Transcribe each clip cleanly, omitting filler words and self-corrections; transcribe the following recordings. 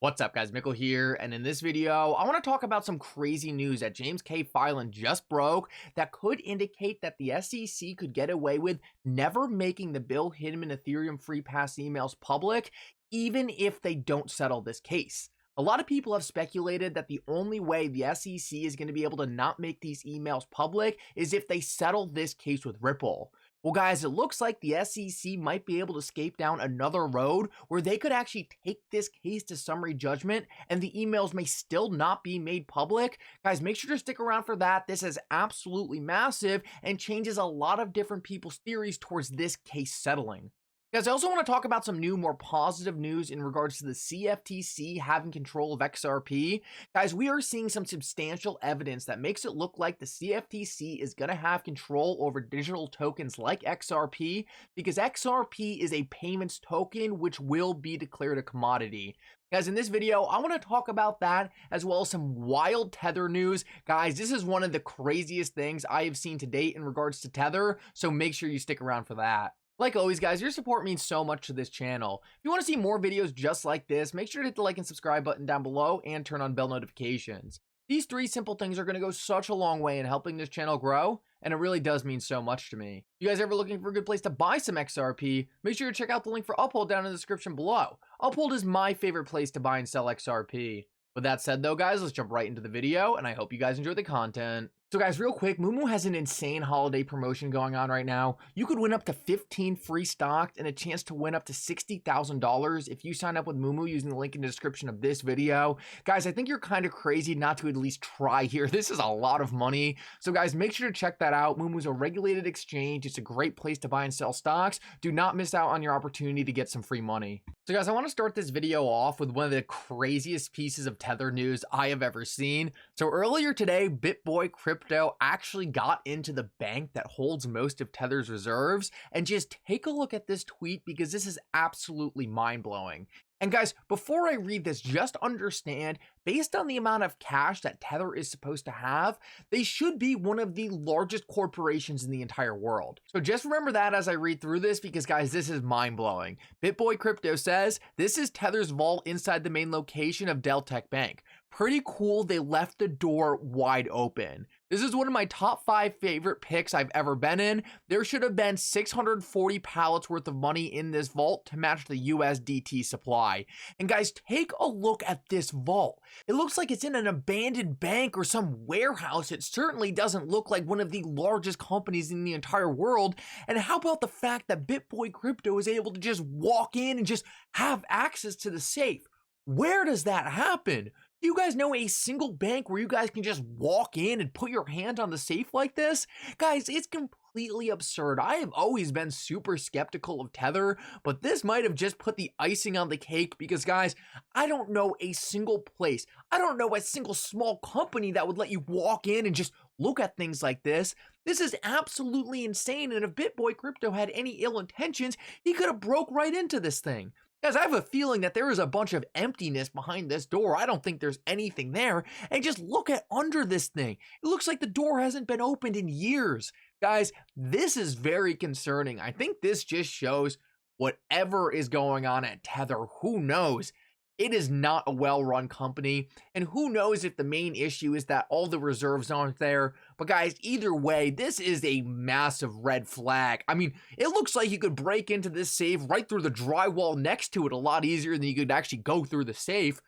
What's up guys, Mickle here, and in this video, I want to talk about some crazy news that James K. filing just broke that could indicate that the SEC could get away with never making the Bill Hinman Ethereum free pass emails public, even if they don't settle this case. A lot of people have speculated that the only way the SEC is going to be able to not make these emails public is if they settle this case with Ripple. Well guys, it looks like the SEC might be able to escape down another road where they could actually take this case to summary judgment and the emails may still not be made public. Guys, make sure to stick around for that. This is absolutely massive and changes a lot of different people's theories towards this case settling. Guys, I also want to talk about some new, more positive news in regards to the CFTC having control of XRP. Guys, we are seeing some substantial evidence that makes it look like the CFTC is going to have control over digital tokens like XRP because XRP is a payments token which will be declared a commodity. Guys, in this video, I want to talk about that as well as some wild Tether news. Guys, this is one of the craziest things I have seen to date in regards to Tether, so make sure you stick around for that. Like always, guys, your support means so much to this channel. If you want to see more videos just like this, make sure to hit the like and subscribe button down below and turn on bell notifications. These three simple things are going to go such a long way in helping this channel grow, and it really does mean so much to me. If you guys ever looking for a good place to buy some XRP, make sure to check out the link for Uphold down in the description below. Uphold is my favorite place to buy and sell XRP. With that said though, guys, let's jump right into the video, and I hope you guys enjoy the content. So guys, real quick, moomoo has an insane holiday promotion going on right now. You could win up to 15 free stocks and a chance to win up to $60,000 if you sign up with moomoo using the link in the description of this video. Guys, I think you're kind of crazy not to at least try here. This is a lot of money. So guys, make sure to check that out. Moomoo is a regulated exchange. It's a great place to buy and sell stocks. Do not miss out on your opportunity to get some free money. So guys, I want to start this video off with one of the craziest pieces of Tether news I have ever seen. So earlier today, BitBoy Crypto actually got into the bank that holds most of Tether's reserves, and just take a look at this tweet because this is absolutely mind-blowing. And guys, before I read this, just understand, based on the amount of cash that Tether is supposed to have, they should be one of the largest corporations in the entire world. So just remember that as I read through this, because guys, this is mind-blowing. BitBoy Crypto says, this is Tether's vault inside the main location of Deltec Bank. Pretty cool, they left the door wide open. This is one of my top 5 favorite picks I've ever been in. There should have been 640 pallets worth of money in this vault to match the USDT supply. And guys, take a look at this vault. It looks like it's in an abandoned bank or some warehouse. It certainly doesn't look like one of the largest companies in the entire world. And how about the fact that BitBoy Crypto is able to just walk in and just have access to the safe? Where does that happen? Do you guys know a single bank where you guys can just walk in and put your hand on the safe like this? Guys, it's completely absurd. I have always been super skeptical of Tether, but this might have just put the icing on the cake because guys, I don't know a single place. I don't know a single small company that would let you walk in and just look at things like this. This is absolutely insane, and if BitBoy Crypto had any ill intentions, he could have broke right into this thing. Guys, I have a feeling that there is a bunch of emptiness behind this door. I don't think there's anything there. And just look at under this thing. It looks like the door hasn't been opened in years. Guys, this is very concerning. I think this just shows whatever is going on at Tether. Who knows? It is not a well-run company, and who knows if the main issue is that all the reserves aren't there. But guys, either way, this is a massive red flag. I mean, it looks like you could break into this safe right through the drywall next to it a lot easier than you could actually go through the safe.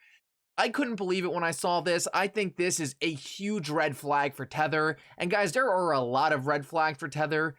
I couldn't believe it when I saw this. I think this is a huge red flag for Tether. And guys, there are a lot of red flags for Tether.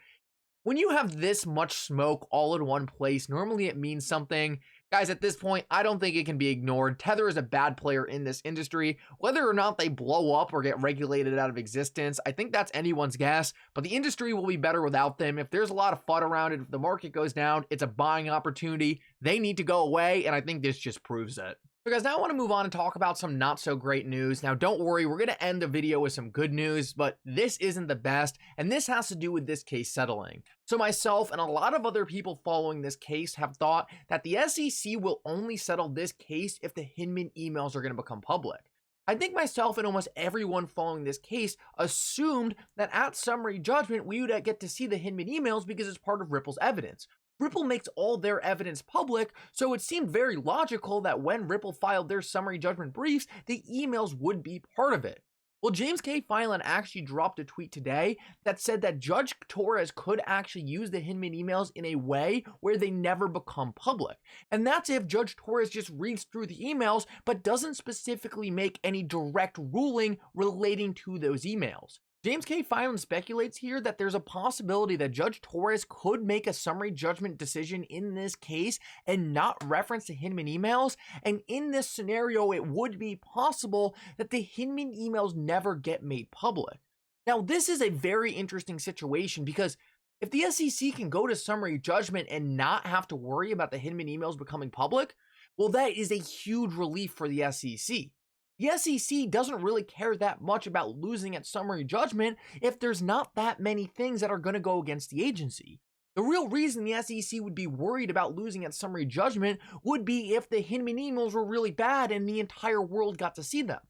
When you have this much smoke all in one place, normally it means something. Guys, at this point, I don't think it can be ignored. Tether is a bad player in this industry. Whether or not they blow up or get regulated out of existence, I think that's anyone's guess, but the industry will be better without them. If there's a lot of FUD around it, if the market goes down, it's a buying opportunity. They need to go away, and I think this just proves it. So guys, now I want to move on and talk about some not so great news. Now don't worry, we're going to end the video with some good news, but this isn't the best, and this has to do with this case settling. So myself and a lot of other people following this case have thought that the SEC will only settle this case if the Hinman emails are going to become public. I think myself and almost everyone following this case assumed that at summary judgment, we would get to see the Hinman emails because it's part of Ripple's evidence. Ripple makes all their evidence public, so it seemed very logical that when Ripple filed their summary judgment briefs, the emails would be part of it. Well, James K. Filan actually dropped a tweet today that said that Judge Torres could actually use the Hinman emails in a way where they never become public. And that's if Judge Torres just reads through the emails but doesn't specifically make any direct ruling relating to those emails. James K. Filan speculates here that there's a possibility that Judge Torres could make a summary judgment decision in this case and not reference the Hinman emails, and in this scenario, it would be possible that the Hinman emails never get made public. Now, this is a very interesting situation because if the SEC can go to summary judgment and not have to worry about the Hinman emails becoming public, well, that is a huge relief for the SEC. The SEC doesn't really care that much about losing at summary judgment if there's not that many things that are going to go against the agency. The real reason the SEC would be worried about losing at summary judgment would be if the Hinman emails were really bad and the entire world got to see them.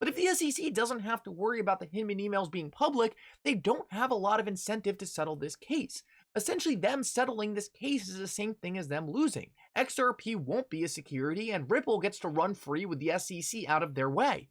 But if the SEC doesn't have to worry about the Hinman emails being public, they don't have a lot of incentive to settle this case. Essentially, them settling this case is the same thing as them losing. XRP won't be a security, and Ripple gets to run free with the SEC out of their way.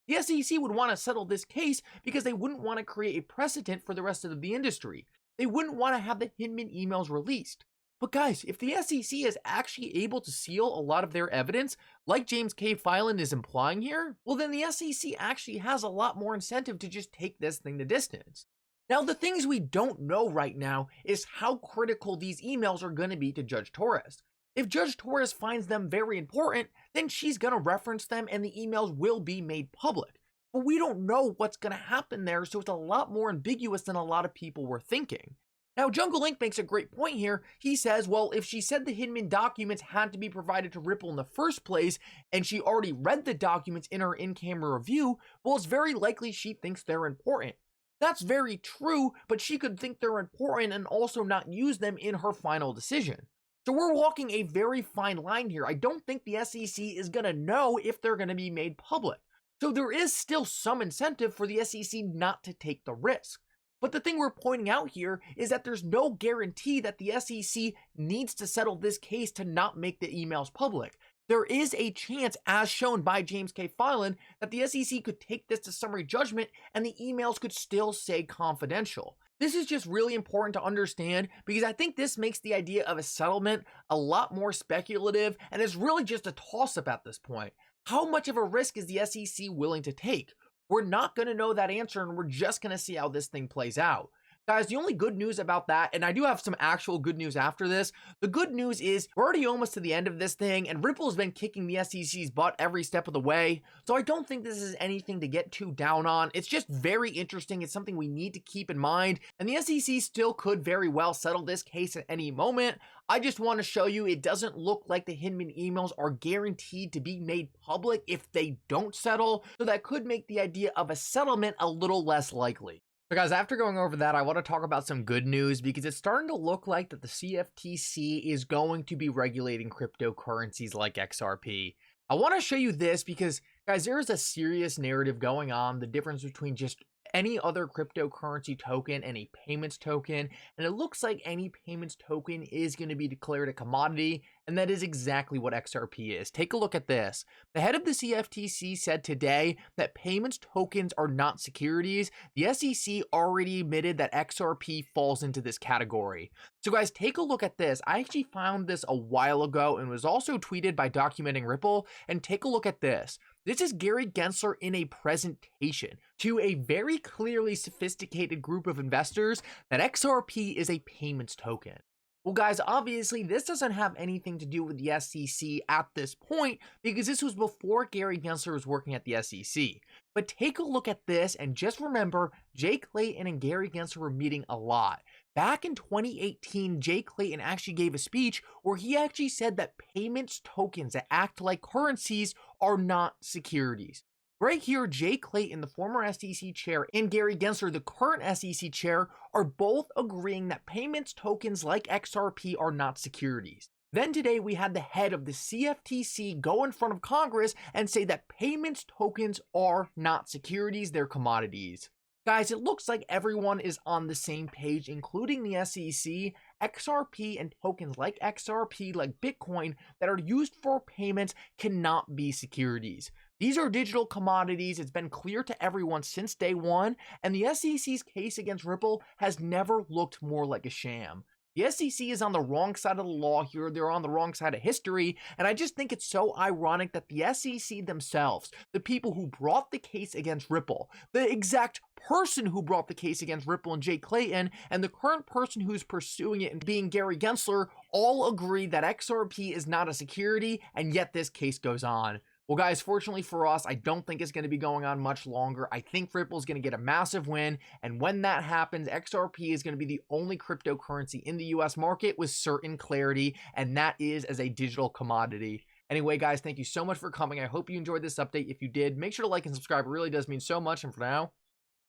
The SEC would want to settle this case because they wouldn't want to create a precedent for the rest of the industry. They wouldn't want to have the Hinman emails released. But guys, if the SEC is actually able to seal a lot of their evidence, like James K. Filan is implying here, well then the SEC actually has a lot more incentive to just take this thing the distance. Now, the things we don't know right now is how critical these emails are going to be to Judge Torres. If Judge Torres finds them very important, then she's going to reference them and the emails will be made public. But we don't know what's going to happen there, so it's a lot more ambiguous than a lot of people were thinking. Now, Jungle Link makes a great point here. He says, well, if she said the Hinman documents had to be provided to Ripple in the first place, and she already read the documents in her in-camera review, well, it's very likely she thinks they're important. That's very true, but she could think they're important and also not use them in her final decision. So we're walking a very fine line here. I don't think the SEC is going to know if they're going to be made public. So there is still some incentive for the SEC not to take the risk. But the thing we're pointing out here is that there's no guarantee that the SEC needs to settle this case to not make the emails public. There is a chance, as shown by James K. Filan, that the SEC could take this to summary judgment and the emails could still say confidential. This is just really important to understand because I think this makes the idea of a settlement a lot more speculative and is really just a toss-up at this point. How much of a risk is the SEC willing to take? We're not going to know that answer and we're just going to see how this thing plays out. Guys, the only good news about that, and I do have some actual good news after this, the good news is we're already almost to the end of this thing, and Ripple's been kicking the SEC's butt every step of the way, so I don't think this is anything to get too down on. It's just very interesting. It's something we need to keep in mind, and the SEC still could very well settle this case at any moment. I just want to show you it doesn't look like the Hinman emails are guaranteed to be made public if they don't settle, so that could make the idea of a settlement a little less likely. So guys, after going over that, I want to talk about some good news because it's starting to look like that the CFTC is going to be regulating cryptocurrencies like XRP. I want to show you this because, guys, there is a serious narrative going on, the difference between just any other cryptocurrency token and a payments token, and it looks like any payments token is going to be declared a commodity, and that is exactly what XRP is. Take a look at this. The head of the CFTC said today that payments tokens are not securities. The SEC already admitted that XRP falls into this category. So guys, take a look at this. I actually found this a while ago and was also tweeted by Documenting Ripple, and take a look at this. This is Gary Gensler in a presentation to a very clearly sophisticated group of investors that XRP is a payments token. Well, guys, obviously this doesn't have anything to do with the SEC at this point because this was before Gary Gensler was working at the SEC. But take a look at this and just remember Jay Clayton and Gary Gensler were meeting a lot. Back in 2018, Jay Clayton actually gave a speech where he actually said that payments tokens that act like currencies are not securities. Right here, Jay Clayton, the former SEC chair, and Gary Gensler, the current SEC chair, are both agreeing that payments tokens like XRP are not securities. Then today we had the head of the CFTC go in front of Congress and say that payments tokens are not securities, they're commodities. Guys, it looks like everyone is on the same page, including the SEC, XRP and tokens like XRP, like Bitcoin, that are used for payments cannot be securities. These are digital commodities. It's been clear to everyone since day one, and the SEC's case against Ripple has never looked more like a sham. The SEC is on the wrong side of the law here. They're on the wrong side of history. And I just think it's so ironic that the SEC themselves, the people who brought the case against Ripple, the exact person who brought the case against Ripple and Jay Clayton, and the current person who's pursuing it and being Gary Gensler, all agree that XRP is not a security, and yet this case goes on. Well, guys, fortunately for us, I don't think it's going to be going on much longer. I think Ripple's going to get a massive win, and when that happens, XRP is going to be the only cryptocurrency in the US market with certain clarity, and that is as a digital commodity. Anyway, guys, thank you so much for coming. I hope you enjoyed this update. If you did, make sure to like and subscribe. It really does mean so much, and for now,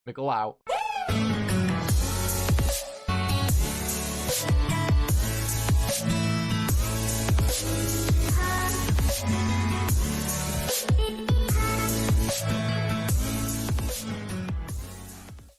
Mickle out.